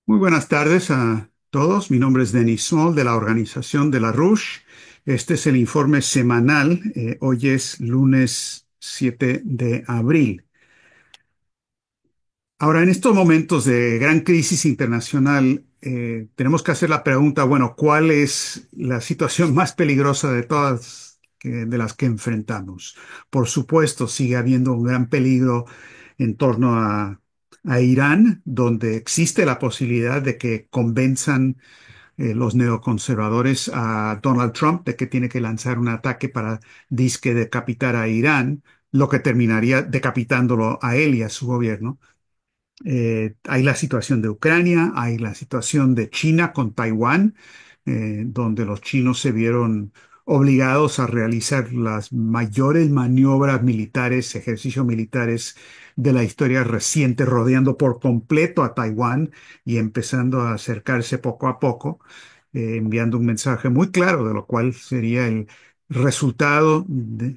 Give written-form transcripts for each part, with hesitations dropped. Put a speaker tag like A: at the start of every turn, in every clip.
A: Muy buenas tardes a todos. Mi nombre es Denis Small de la organización de la Rouge. Este es el informe semanal. Hoy es lunes 7 de abril. Ahora, en estos momentos de gran crisis internacional, tenemos que hacer la pregunta, bueno, ¿cuál es la situación más peligrosa de todas de las que enfrentamos? Por supuesto, sigue habiendo un gran peligro en torno a Irán, donde existe la posibilidad de que convenzan los neoconservadores a Donald Trump de que tiene que lanzar un ataque para disque decapitar a Irán, lo que terminaría decapitándolo a él y a su gobierno. Hay la situación de Ucrania, hay la situación de China con Taiwán, donde los chinos se vieron obligados a realizar las mayores maniobras militares, ejercicios militares de la historia reciente, rodeando por completo a Taiwán y empezando a acercarse poco a poco, enviando un mensaje muy claro de lo cual sería el resultado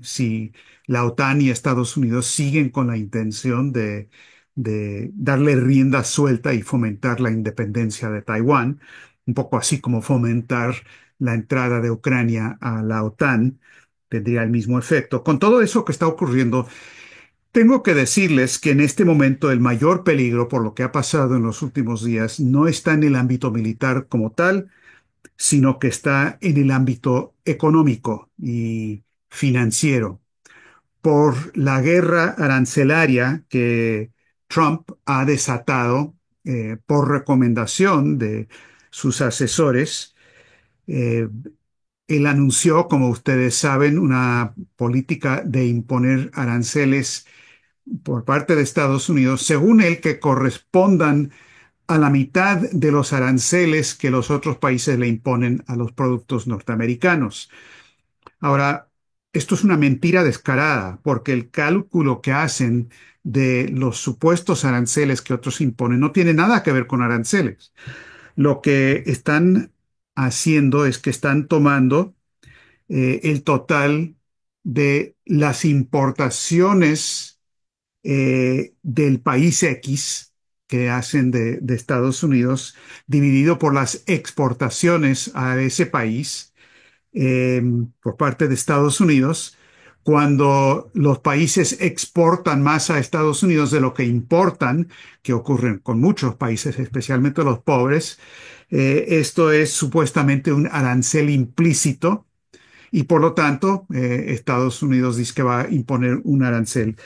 A: si la OTAN y Estados Unidos siguen con la intención de darle rienda suelta y fomentar la independencia de Taiwán, un poco así como fomentar la entrada de Ucrania a la OTAN, tendría el mismo efecto. Con todo eso que está ocurriendo, tengo que decirles que en este momento el mayor peligro por lo que ha pasado en los últimos días no está en el ámbito militar como tal, sino que está en el ámbito económico y financiero por la guerra arancelaria que Trump ha desatado por recomendación de sus asesores. Eh, Él anunció, como ustedes saben, una política de imponer aranceles por parte de Estados Unidos, según él, que correspondan a la mitad de los aranceles que los otros países le imponen a los productos norteamericanos. Ahora, esto es una mentira descarada, porque el cálculo que hacen de los supuestos aranceles que otros imponen no tiene nada que ver con aranceles. Lo que están haciendo es que están tomando el total de las importaciones del país X que hacen de Estados Unidos, dividido por las exportaciones a ese país eh, por parte de Estados Unidos, cuando los países exportan más a Estados Unidos de lo que importan, que ocurren con muchos países, especialmente los pobres, esto es supuestamente un arancel implícito y por lo tanto Estados Unidos dice que va a imponer un arancel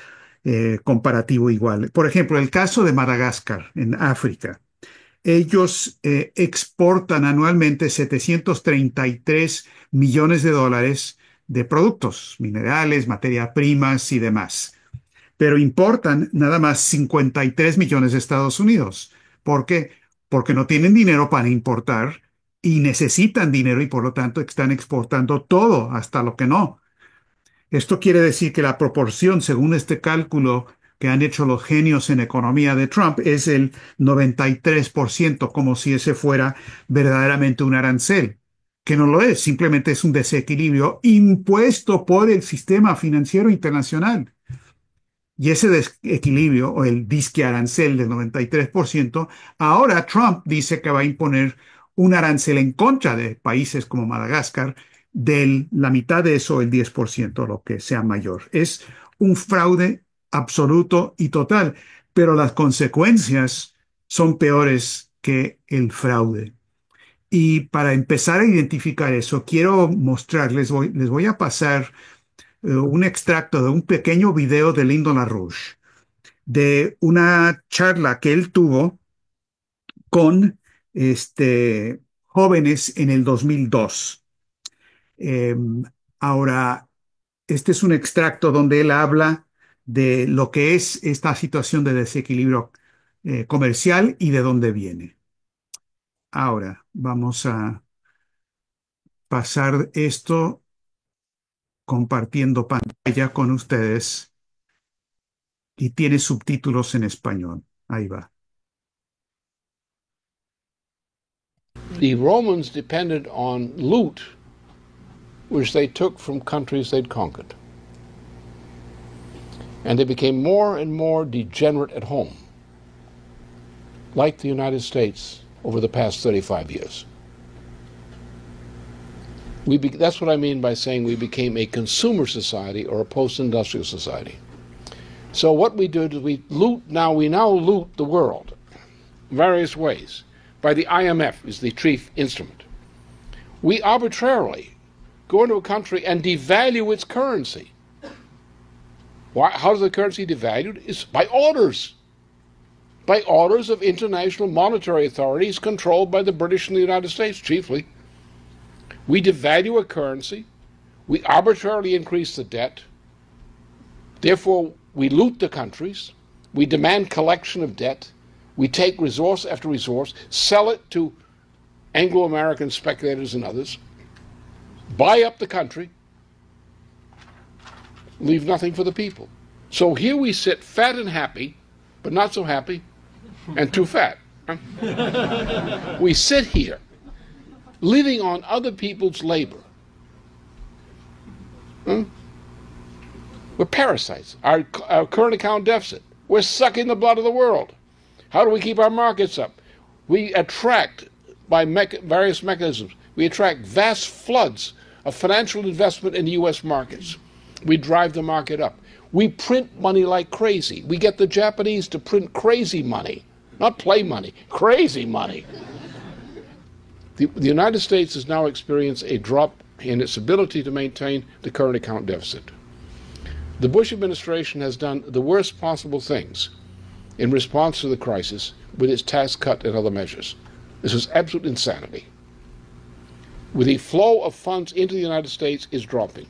A: comparativo igual. Por ejemplo, el caso de Madagascar en África. Ellos exportan anualmente 733 millones de dólares de productos, minerales, materias primas y demás. Pero importan nada más 53 millones de Estados Unidos. ¿Por qué? Porque no tienen dinero para importar y necesitan dinero y por lo tanto están exportando todo, hasta lo que no. Esto quiere decir que la proporción, según este cálculo que han hecho los genios en economía de Trump, es el 93%, como si ese fuera verdaderamente un arancel, que no lo es, simplemente es un desequilibrio impuesto por el sistema financiero internacional. Y ese desequilibrio, o el disque arancel del 93%, ahora Trump dice que va a imponer un arancel en contra de países como Madagascar de la mitad de eso, el 10%, lo que sea mayor. Es un fraude absoluto y total, pero las consecuencias son peores que el fraude. Y para empezar a identificar eso, quiero mostrarles, les voy a pasar un extracto de un pequeño video de Lyndon LaRouche, de una charla que él tuvo con jóvenes en el 2002. Eh, Ahora, este es un extracto donde él habla de lo que es esta situación de desequilibrio comercial y de dónde viene. Ahora, vamos a pasar esto compartiendo pantalla con ustedes y tiene subtítulos en español. Ahí va.
B: The Romans depended on loot, which they took from countries they'd conquered. And they became more and more degenerate at home, like the United States over the past 35 years. That's what I mean by saying we became a consumer society or a post-industrial society. So what we do is we now loot the world various ways. By the IMF is the chief instrument. We arbitrarily go into a country and devalue its currency. How is the currency devalued? It's by orders. By orders of international monetary authorities controlled by the British and the United States, chiefly. We devalue a currency. We arbitrarily increase the debt. Therefore, we loot the countries. We demand collection of debt. We take resource after resource, sell it to Anglo-American speculators and others, buy up the country, leave nothing for the people. So here we sit fat and happy, but not so happy, and too fat. We sit here living on other people's labor. We're parasites. Our current account deficit. We're sucking the blood of the world. How do we keep our markets up? We attract, by various mechanisms, we attract vast floods of financial investment in U.S. markets. We drive the market up. We print money like crazy. We get the Japanese to print crazy money, not play money, crazy money. The United States has now experienced a drop in its ability to maintain the current account deficit. The Bush administration has done the worst possible things in response to the crisis with its tax cut and other measures. This is absolute insanity. With the flow of funds into the United States is dropping.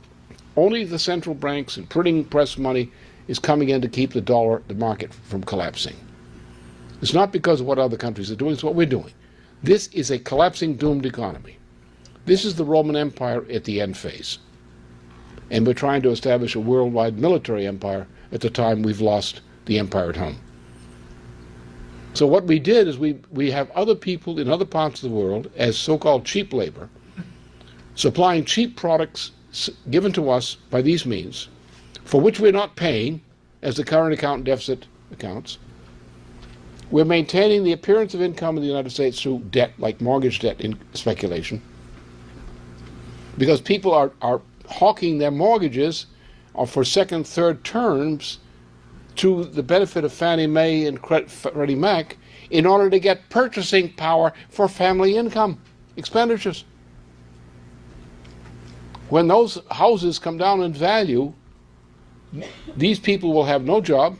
B: Only the central banks and printing press money is coming in to keep the market from collapsing. It's not because of what other countries are doing, it's what we're doing. This is a collapsing, doomed economy. This is the Roman Empire at the end phase. And we're trying to establish a worldwide military empire at the time we've lost the empire at home. So what we did is we have other people in other parts of the world as so-called cheap labor, supplying cheap products given to us by these means, for which we're not paying, as the current account deficit accounts. We're maintaining the appearance of income in the United States through debt, like mortgage debt in speculation, because people are hawking their mortgages for second, third terms to the benefit of Fannie Mae and Freddie Mac in order to get purchasing power for family income expenditures. When those houses come down in value, these people will have no job,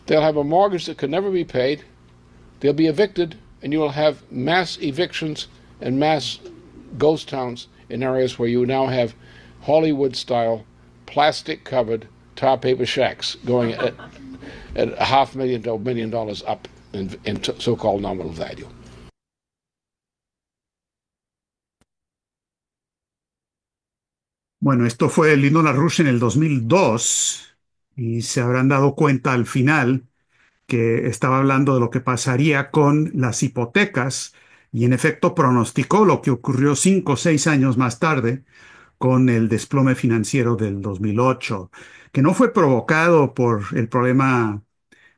B: they'll have a mortgage that could never be paid, they'll be evicted, and you will have mass evictions and mass ghost towns in areas where you now have Hollywood-style, plastic-covered tar paper shacks going at $500,000 to $1 million up in so-called nominal value.
A: Bueno, esto fue Lyndon LaRouche en el 2002 y se habrán dado cuenta al final que estaba hablando de lo que pasaría con las hipotecas y en efecto pronosticó lo que ocurrió 5 o 6 años más tarde con el desplome financiero del 2008, que no fue provocado por el problema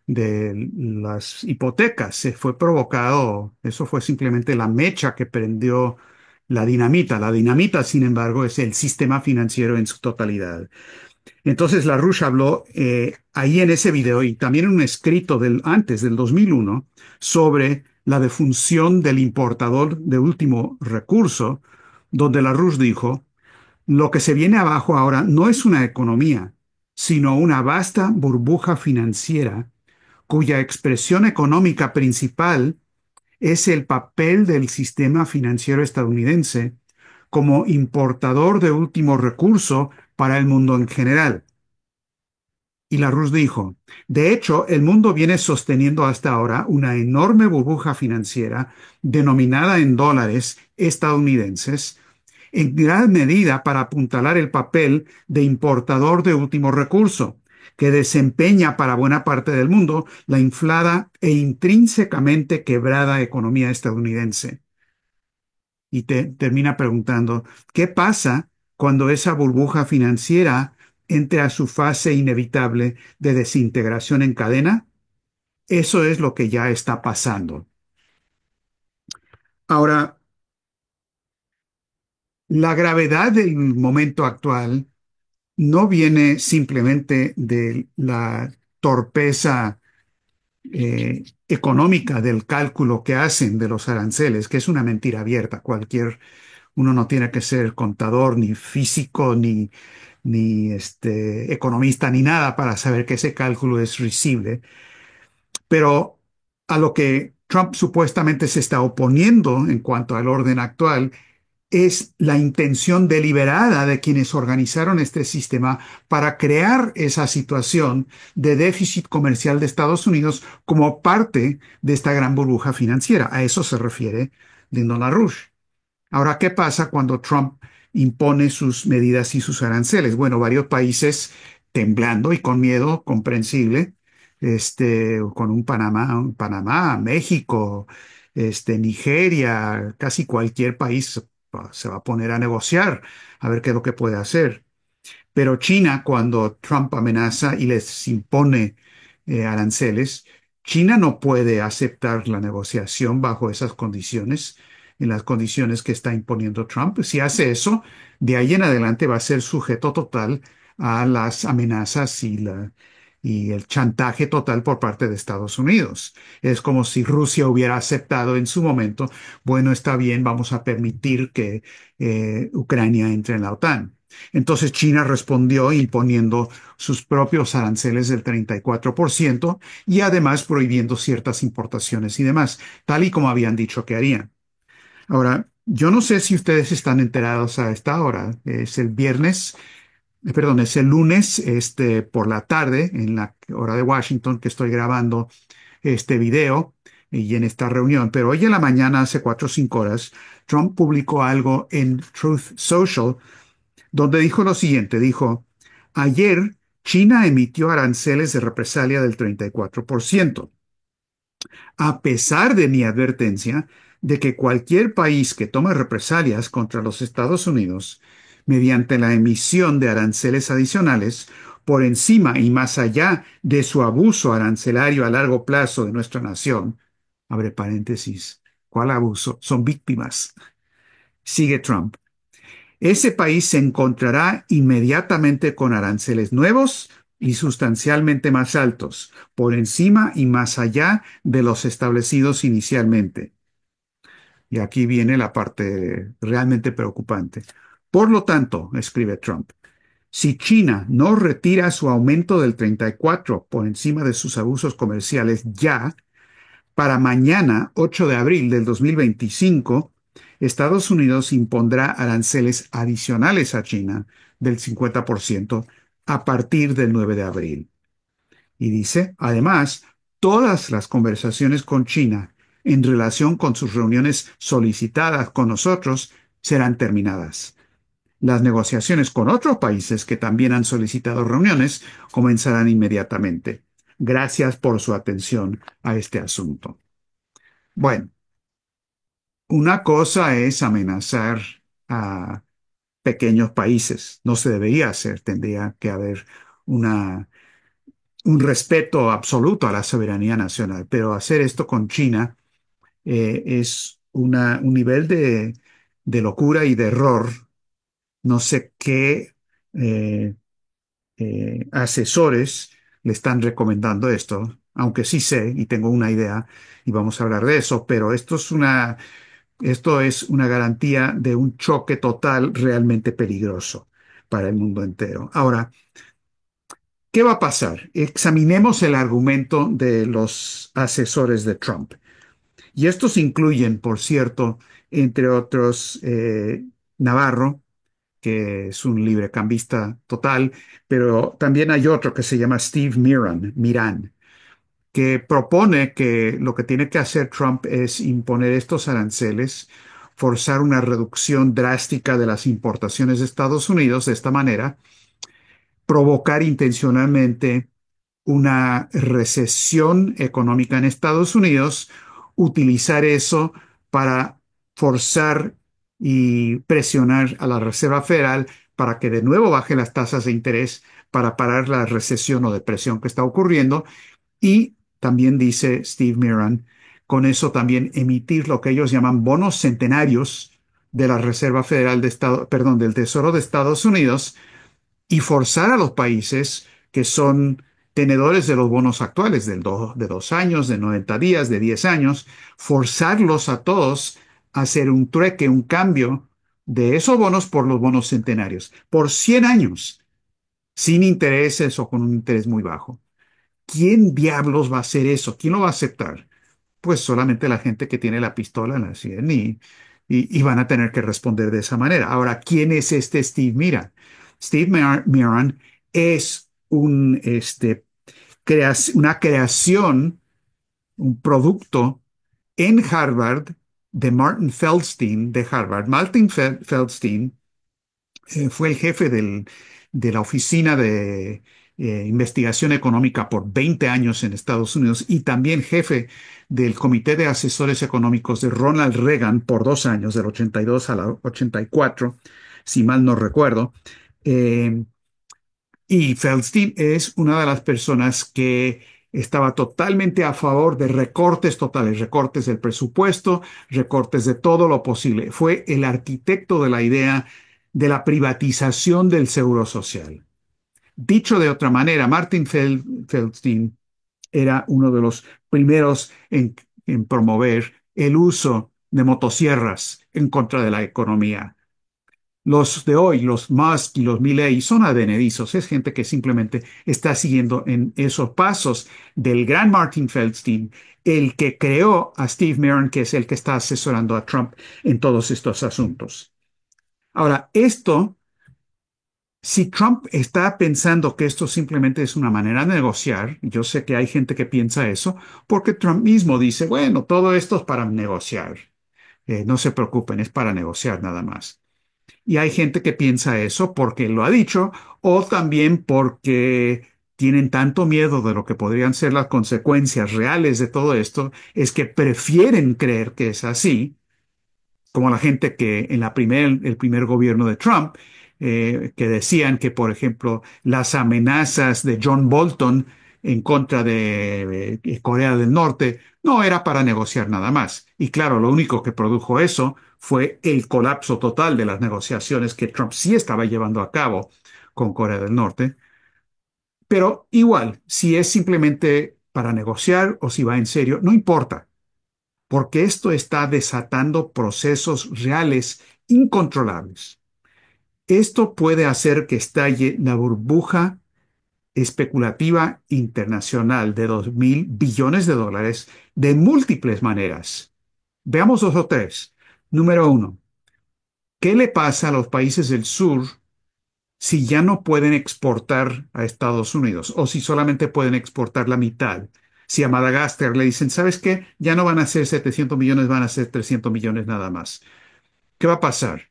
A: de las hipotecas, se fue provocado, eso fue simplemente la mecha que prendió la dinamita. La dinamita, sin embargo, es el sistema financiero en su totalidad. Entonces, LaRouche habló ahí en ese video y también en un escrito antes del 2001 sobre la defunción del importador de último recurso, donde LaRouche dijo: lo que se viene abajo ahora no es una economía, sino una vasta burbuja financiera cuya expresión económica principal es el papel del sistema financiero estadounidense como importador de último recurso para el mundo en general. Y LaRouche dijo: de hecho, el mundo viene sosteniendo hasta ahora una enorme burbuja financiera denominada en dólares estadounidenses, en gran medida para apuntalar el papel de importador de último recurso, que desempeña para buena parte del mundo la inflada e intrínsecamente quebrada economía estadounidense. Y termina preguntando: ¿qué pasa cuando esa burbuja financiera entre a su fase inevitable de desintegración en cadena? Eso es lo que ya está pasando. Ahora, la gravedad del momento actual no viene simplemente de la torpeza económica del cálculo que hacen de los aranceles, que es una mentira abierta. Uno no tiene que ser contador, ni físico, ni economista, ni nada para saber que ese cálculo es risible. Pero a lo que Trump supuestamente se está oponiendo en cuanto al orden actual es la intención deliberada de quienes organizaron este sistema para crear esa situación de déficit comercial de Estados Unidos como parte de esta gran burbuja financiera. A eso se refiere Lyndon LaRouche. Ahora, ¿qué pasa cuando Trump impone sus medidas y sus aranceles? Bueno, varios países temblando y con miedo comprensible, con un Panamá, México, Nigeria, casi cualquier país se va a poner a negociar a ver qué es lo que puede hacer. Pero China, cuando Trump amenaza y les impone aranceles, China no puede aceptar la negociación bajo esas condiciones, en las condiciones que está imponiendo Trump. Si hace eso, de ahí en adelante va a ser sujeto total a las amenazas y el chantaje total por parte de Estados Unidos. Es como si Rusia hubiera aceptado en su momento, bueno, está bien, vamos a permitir que Ucrania entre en la OTAN. Entonces China respondió imponiendo sus propios aranceles del 34% y además prohibiendo ciertas importaciones y demás, tal y como habían dicho que harían. Ahora, yo no sé si ustedes están enterados a esta hora. Es el lunes, por la tarde, en la hora de Washington, que estoy grabando este video y en esta reunión. Pero hoy en la mañana, hace 4 o 5 horas, Trump publicó algo en Truth Social donde dijo lo siguiente, dijo, ayer China emitió aranceles de represalia del 34%, a pesar de mi advertencia de que cualquier país que tome represalias contra los Estados Unidos mediante la emisión de aranceles adicionales por encima y más allá de su abuso arancelario a largo plazo de nuestra nación, abre paréntesis, ¿cuál abuso? Son víctimas. Sigue Trump. Ese país se encontrará inmediatamente con aranceles nuevos y sustancialmente más altos, por encima y más allá de los establecidos inicialmente. Y aquí viene la parte realmente preocupante. Por lo tanto, escribe Trump, si China no retira su aumento del 34 por encima de sus abusos comerciales ya, para mañana, 8 de abril del 2025, Estados Unidos impondrá aranceles adicionales a China del 50% a partir del 9 de abril. Y dice, además, todas las conversaciones con China en relación con sus reuniones solicitadas con nosotros serán terminadas. Las negociaciones con otros países que también han solicitado reuniones comenzarán inmediatamente. Gracias por su atención a este asunto. Bueno, una cosa es amenazar a pequeños países. No se debería hacer. Tendría que haber una, un respeto absoluto a la soberanía nacional. Pero hacer esto con China es un nivel de locura y de error. No sé qué eh, asesores le están recomendando esto, aunque sí sé y tengo una idea y vamos a hablar de eso, pero esto es una garantía de un choque total realmente peligroso para el mundo entero. Ahora, ¿qué va a pasar? Examinemos el argumento de los asesores de Trump. Y estos incluyen, por cierto, entre otros, Navarro, que es un librecambista total, pero también hay otro que se llama Steve Miran, que propone que lo que tiene que hacer Trump es imponer estos aranceles, forzar una reducción drástica de las importaciones de Estados Unidos de esta manera, provocar intencionalmente una recesión económica en Estados Unidos, utilizar eso para forzar y presionar a la Reserva Federal para que de nuevo baje las tasas de interés para parar la recesión o depresión que está ocurriendo y también dice Steve Miran con eso también emitir lo que ellos llaman bonos centenarios de la Reserva Federal de Estado, perdón, del Tesoro de Estados Unidos y forzar a los países que son tenedores de los bonos actuales de 2 años, de 90 días, de 10 años, forzarlos a todos a hacer un trueque, un cambio de esos bonos por los bonos centenarios, por 100 años, sin intereses o con un interés muy bajo. ¿Quién diablos va a hacer eso? ¿Quién lo va a aceptar? Pues solamente la gente que tiene la pistola en la sien y van a tener que responder de esa manera. Ahora, ¿quién es este Steve Miran? Miran es una creación, un producto en Harvard de Martin Feldstein de Harvard. Martin Feldstein fue el jefe de la Oficina de Investigación Económica por 20 años en Estados Unidos y también jefe del Comité de Asesores Económicos de Ronald Reagan por 2 años, del 82 al 84, si mal no recuerdo. Eh, y Feldstein es una de las personas que estaba totalmente a favor de recortes totales, recortes del presupuesto, recortes de todo lo posible. Fue el arquitecto de la idea de la privatización del seguro social. Dicho de otra manera, Martin Feldstein era uno de los primeros en promover el uso de motosierras en contra de la economía. Los de hoy, los Musk y los Milley, son advenedizos. Es gente que simplemente está siguiendo en esos pasos del gran Martin Feldstein, el que creó a Steve Bannon, que es el que está asesorando a Trump en todos estos asuntos. Ahora, si Trump está pensando que esto simplemente es una manera de negociar, yo sé que hay gente que piensa eso, porque Trump mismo dice, bueno, todo esto es para negociar. No se preocupen, es para negociar nada más. Y hay gente que piensa eso porque lo ha dicho o también porque tienen tanto miedo de lo que podrían ser las consecuencias reales de todo esto, es que prefieren creer que es así, como la gente que en el primer gobierno de Trump, que decían que, por ejemplo, las amenazas de John Bolton en contra de Corea del Norte no era para negociar nada más. Y claro, lo único que produjo eso fue el colapso total de las negociaciones que Trump sí estaba llevando a cabo con Corea del Norte. Pero igual, si es simplemente para negociar o si va en serio, no importa porque esto está desatando procesos reales incontrolables. Esto puede hacer que estalle la burbuja especulativa internacional de 2.000 billones de dólares de múltiples maneras. Veamos dos o tres. Número uno, ¿qué le pasa a los países del sur si ya no pueden exportar a Estados Unidos o si solamente pueden exportar la mitad? Si a Madagascar le dicen, ¿sabes qué? Ya no van a ser 700 millones, van a ser 300 millones nada más. ¿Qué va a pasar?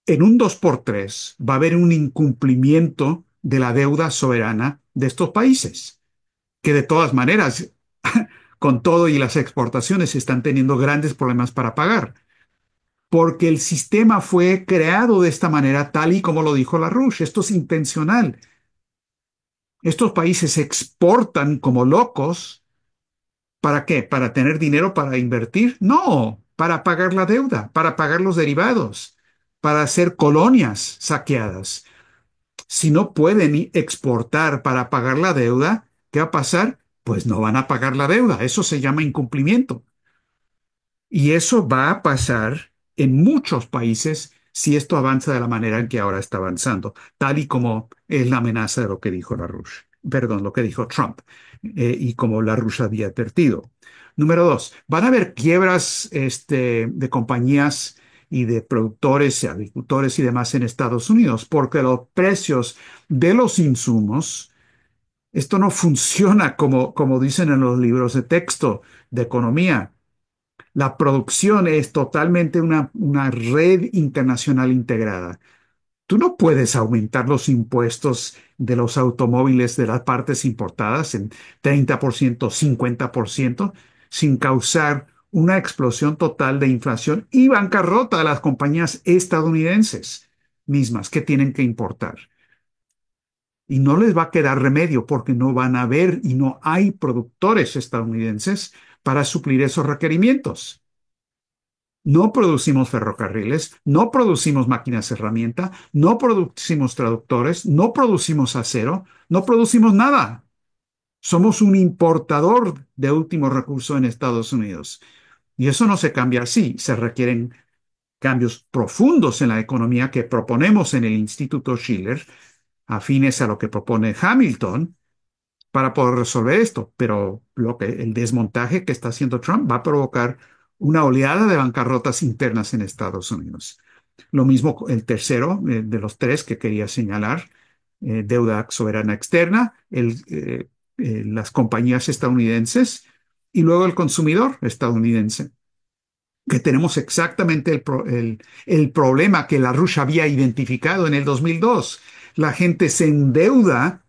A: En un 2x3 va a haber un incumplimiento de la deuda soberana de estos países, que de todas maneras, con todo y las exportaciones, están teniendo grandes problemas para pagar, porque el sistema fue creado de esta manera, tal y como lo dijo LaRouche. Esto es intencional. Estos países exportan como locos. ¿Para qué? ¿Para tener dinero para invertir? No, para pagar la deuda, para pagar los derivados, para hacer colonias saqueadas. Si no pueden exportar para pagar la deuda, ¿qué va a pasar? Pues no van a pagar la deuda. Eso se llama incumplimiento. Y eso va a pasar en muchos países si esto avanza de la manera en que ahora está avanzando, tal y como es la amenaza de lo que dijo LaRouche, perdón, lo que dijo Trump, y como LaRouche había advertido. Número dos, van a haber quiebras de compañías y de productores, agricultores y demás en Estados Unidos, porque los precios de los insumos, esto no funciona como dicen en los libros de texto de economía. La producción es totalmente una red internacional integrada. Tú no puedes aumentar los impuestos de los automóviles de las partes importadas en 30%, 50%, sin causar una explosión total de inflación y bancarrota de las compañías estadounidenses mismas que tienen que importar. Y no les va a quedar remedio porque no van a haber y no hay productores estadounidenses para suplir esos requerimientos. No producimos ferrocarriles, no producimos máquinas herramienta, no producimos traductores, no producimos acero, no producimos nada. Somos un importador de último recurso en Estados Unidos. Y eso no se cambia así. Se requieren cambios profundos en la economía que proponemos en el Instituto Schiller, afines a lo que propone Hamilton, para poder resolver esto. Pero el desmontaje que está haciendo Trump va a provocar una oleada de bancarrotas internas en Estados Unidos. Lo mismo el tercero de los tres que quería señalar, deuda soberana externa, las compañías estadounidenses y luego el consumidor estadounidense, que tenemos exactamente el problema que la Rusia había identificado en el 2002. La gente se endeuda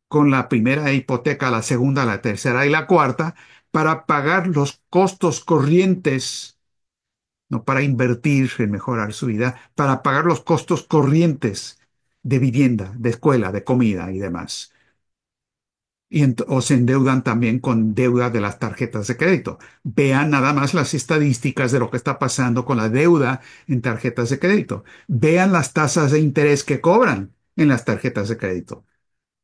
A: con la primera hipoteca, la segunda, la tercera y la cuarta para pagar los costos corrientes, no para invertir en mejorar su vida, para pagar los costos corrientes de vivienda, de escuela, de comida y demás. O se endeudan también con deuda de las tarjetas de crédito. Vean nada más las estadísticas de lo que está pasando con la deuda en tarjetas de crédito. Vean las tasas de interés que cobran en las tarjetas de crédito.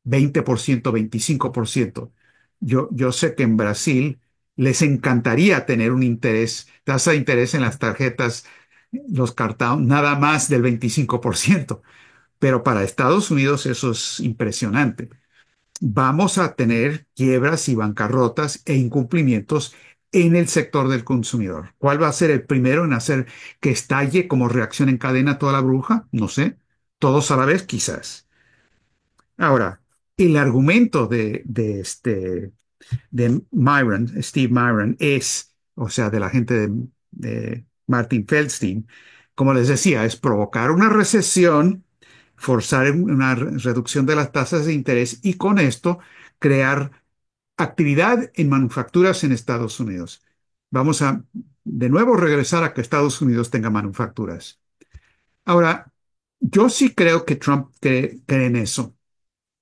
A: 20%, 25%. Yo sé que en Brasil les encantaría tener un interés, tasa de interés en las tarjetas, los cartón, nada más del 25%. Pero para Estados Unidos eso es impresionante. Vamos a tener quiebras y bancarrotas e incumplimientos en el sector del consumidor. ¿Cuál va a ser el primero en hacer que estalle como reacción en cadena toda la burbuja? No sé. Todos a la vez, quizás. Ahora, el argumento de Myron, Steve Myron, o sea, de la gente de Martin Feldstein, como les decía, es provocar una recesión, forzar una reducción de las tasas de interés y con esto crear actividad en manufacturas en Estados Unidos. Vamos a de nuevo regresar a que Estados Unidos tenga manufacturas. Ahora, yo sí creo que Trump cree en eso.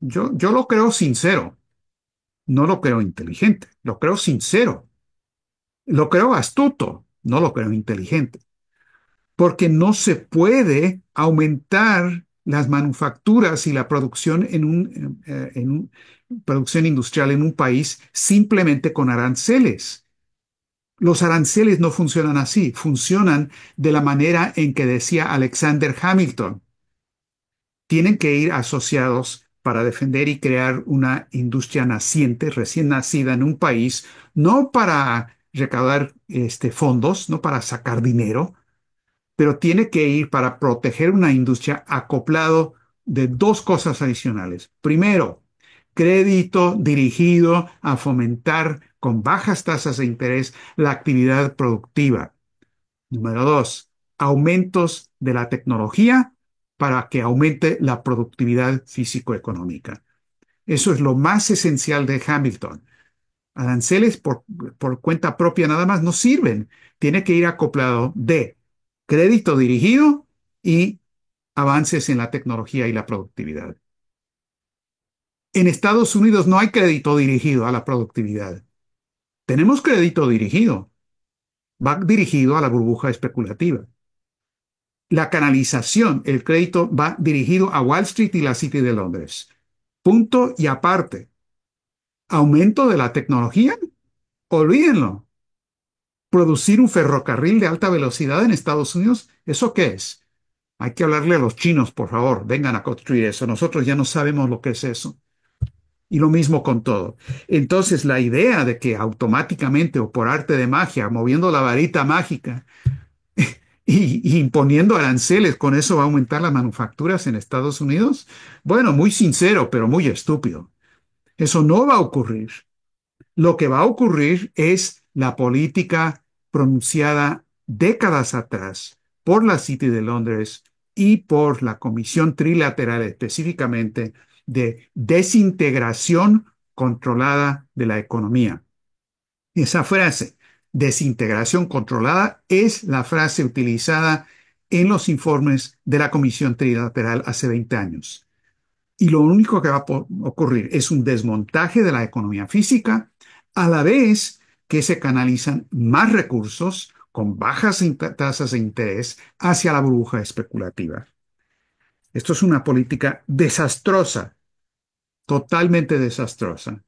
A: Yo lo creo sincero, no lo creo inteligente, lo creo sincero, lo creo astuto, no lo creo inteligente, porque no se puede aumentar las manufacturas y la producción producción industrial en un país simplemente con aranceles. Los aranceles no funcionan así, funcionan de la manera en que decía Alexander Hamilton. Tienen que ir asociados para defender y crear una industria naciente, recién nacida en un país, no para recaudar fondos, no para sacar dinero, pero tiene que ir para proteger una industria acoplado de dos cosas adicionales. Primero, crédito dirigido a fomentar con bajas tasas de interés la actividad productiva. Número dos, aumentos de la tecnología para que aumente la productividad físico-económica. Eso es lo más esencial de Hamilton. Aranceles por cuenta propia nada más no sirven. Tiene que ir acoplado de crédito dirigido y avances en la tecnología y la productividad. En Estados Unidos no hay crédito dirigido a la productividad. Tenemos crédito dirigido. Va dirigido a la burbuja especulativa. La canalización, el crédito va dirigido a Wall Street y la City de Londres. Punto y aparte. Aumento de la tecnología, olvídenlo. Producir un ferrocarril de alta velocidad en Estados Unidos, ¿eso qué es? Hay que hablarle a los chinos, por favor, vengan a construir eso. Nosotros ya no sabemos lo que es eso. Y lo mismo con todo. Entonces, la idea de que automáticamente o por arte de magia, moviendo la varita mágica, y imponiendo aranceles, con eso va a aumentar las manufacturas en Estados Unidos. Bueno, muy sincero, pero muy estúpido. Eso no va a ocurrir. Lo que va a ocurrir es la política pronunciada décadas atrás por la City de Londres y por la Comisión Trilateral específicamente de desintegración controlada de la economía. Esa frase, desintegración controlada, es la frase utilizada en los informes de la Comisión Trilateral hace 20 años. Y lo único que va a ocurrir es un desmontaje de la economía física, a la vez que se canalizan más recursos con bajas tasas de interés hacia la burbuja especulativa. Esto es una política desastrosa, totalmente desastrosa,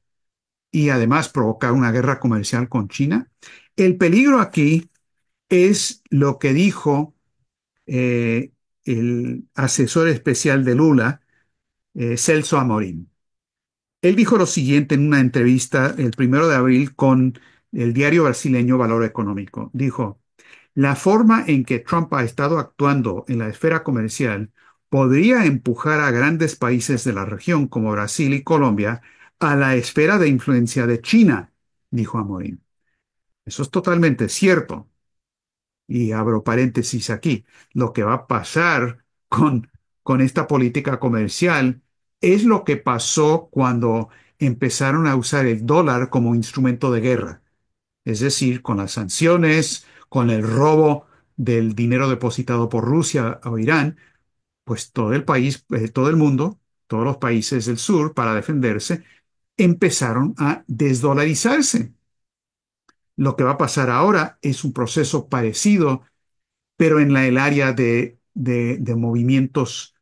A: y además provocar una guerra comercial con China. El peligro aquí es lo que dijo eh, el asesor especial de Lula, Celso Amorín. Él dijo lo siguiente en una entrevista el 1 de abril con el diario brasileño Valor Económico. Dijo, la forma en que Trump ha estado actuando en la esfera comercial podría empujar a grandes países de la región como Brasil y Colombia a la esfera de influencia de China, dijo Amorín. Eso es totalmente cierto. Y abro paréntesis aquí, lo que va a pasar con esta política comercial es lo que pasó cuando empezaron a usar el dólar como instrumento de guerra, es decir, con las sanciones, con el robo del dinero depositado por Rusia o Irán, pues todo el país, todo el mundo, todos los países del sur, para defenderse, empezaron a desdolarizarse. Lo que va a pasar ahora es un proceso parecido pero en el área de movimientos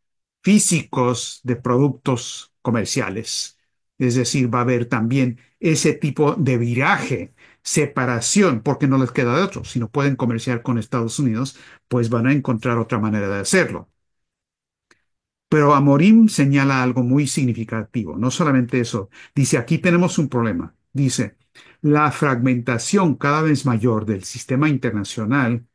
A: físicos de productos comerciales. Es decir, va a haber también ese tipo de viraje, separación, porque no les queda de otro. Si no pueden comerciar con Estados Unidos, pues van a encontrar otra manera de hacerlo. Pero Amorim señala algo muy significativo. No solamente eso. Dice, aquí tenemos un problema. Dice, la fragmentación cada vez mayor del sistema internacional,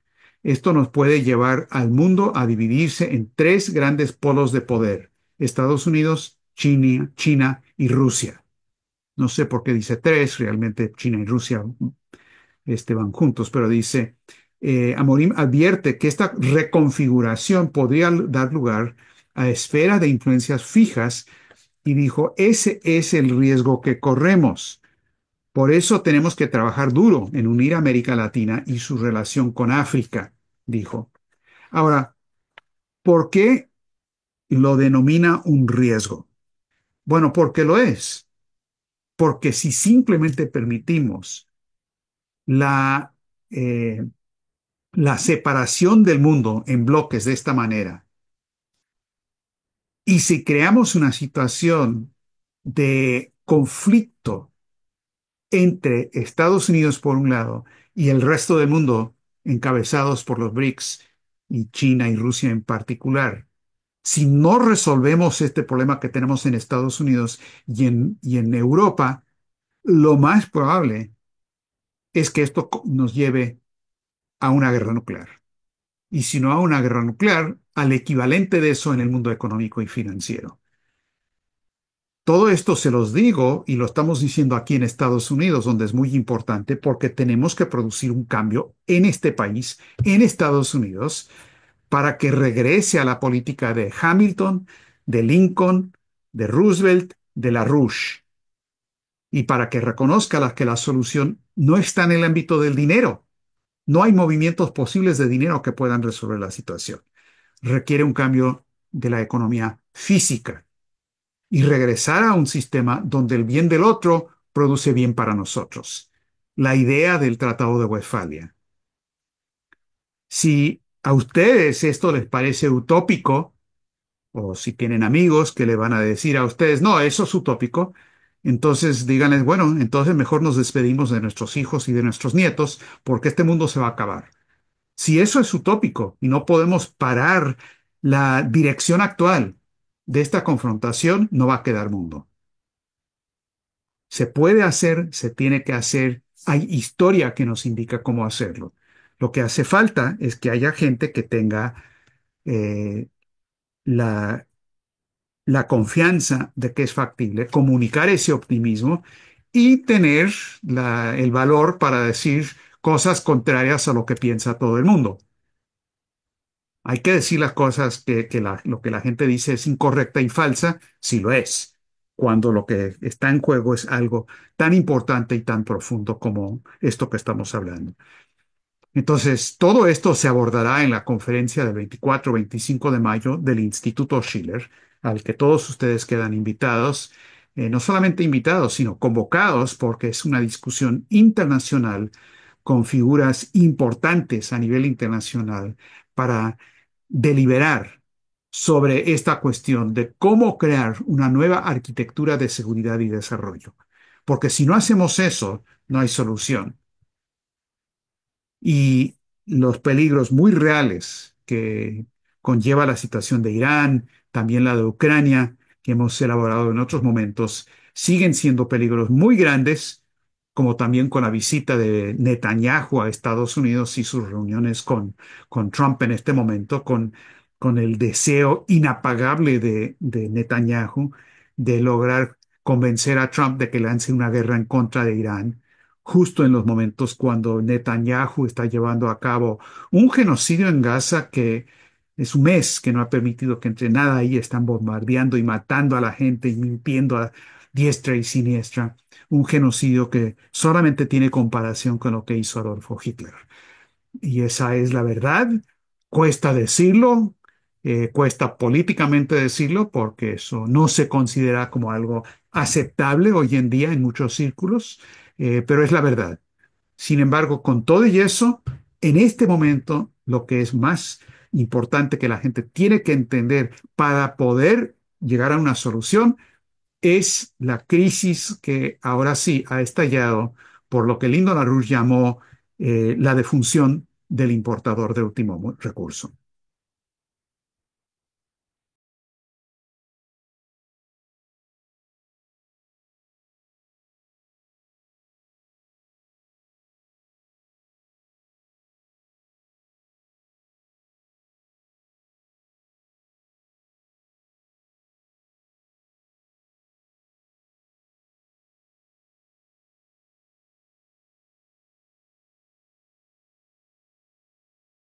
A: esto nos puede llevar al mundo a dividirse en tres grandes polos de poder. Estados Unidos, China y Rusia. No sé por qué dice tres, realmente China y Rusia van juntos, pero dice, Amorim advierte que esta reconfiguración podría dar lugar a esferas de influencias fijas y dijo, ese es el riesgo que corremos. Por eso tenemos que trabajar duro en unir a América Latina y su relación con África, dijo. Ahora, ¿por qué lo denomina un riesgo? Bueno, porque lo es. Porque si simplemente permitimos la eh, la separación del mundo en bloques de esta manera, y si creamos una situación de conflicto entre Estados Unidos por un lado y el resto del mundo, encabezados por los BRICS y China y Rusia en particular, si no resolvemos este problema que tenemos en Estados Unidos y en Europa, lo más probable es que esto nos lleve a una guerra nuclear. Y si no a una guerra nuclear, al equivalente de eso en el mundo económico y financiero. Todo esto se los digo y lo estamos diciendo aquí en Estados Unidos, donde es muy importante porque tenemos que producir un cambio en este país, en Estados Unidos, para que regrese a la política de Hamilton, de Lincoln, de Roosevelt, de LaRouche, y para que reconozca que la solución no está en el ámbito del dinero. No hay movimientos posibles de dinero que puedan resolver la situación. Requiere un cambio de la economía física y regresar a un sistema donde el bien del otro produce bien para nosotros. La idea del Tratado de Westfalia. Si a ustedes esto les parece utópico, o si tienen amigos que le van a decir a ustedes, no, eso es utópico, entonces díganles, bueno, entonces mejor nos despedimos de nuestros hijos y de nuestros nietos, porque este mundo se va a acabar. Si eso es utópico y no podemos parar la dirección actual de esta confrontación, no va a quedar mundo. Se puede hacer, se tiene que hacer, hay historia que nos indica cómo hacerlo. Lo que hace falta es que haya gente que tenga eh, la, la confianza de que es factible, comunicar ese optimismo y tener el valor para decir cosas contrarias a lo que piensa todo el mundo. Hay que decir las cosas lo que la gente dice es incorrecta y falsa, si lo es, cuando lo que está en juego es algo tan importante y tan profundo como esto que estamos hablando. Entonces, todo esto se abordará en la conferencia del 24-25 de mayo del Instituto Schiller, al que todos ustedes quedan invitados. no solamente invitados, sino convocados, porque es una discusión internacional con figuras importantes a nivel internacional para deliberar sobre esta cuestión de cómo crear una nueva arquitectura de seguridad y desarrollo. Porque si no hacemos eso, no hay solución. Y los peligros muy reales que conlleva la situación de Irán, también la de Ucrania, que hemos elaborado en otros momentos, siguen siendo peligros muy grandes, como también con la visita de Netanyahu a Estados Unidos y sus reuniones con Trump en este momento, con el deseo inapagable de Netanyahu de lograr convencer a Trump de que lance una guerra en contra de Irán justo en los momentos cuando Netanyahu está llevando a cabo un genocidio en Gaza que es un mes que no ha permitido que entre nada ahí, están bombardeando y matando a la gente y limpiando a diestra y siniestra. Un genocidio que solamente tiene comparación con lo que hizo Adolfo Hitler. Y esa es la verdad. Cuesta decirlo, cuesta políticamente decirlo, porque eso no se considera como algo aceptable hoy en día en muchos círculos, pero es la verdad. Sin embargo, con todo y eso, en este momento, lo que es más importante que la gente tiene que entender para poder llegar a una solución es la crisis que ahora sí ha estallado por lo que Lyndon LaRouche llamó la defunción del importador de último recurso.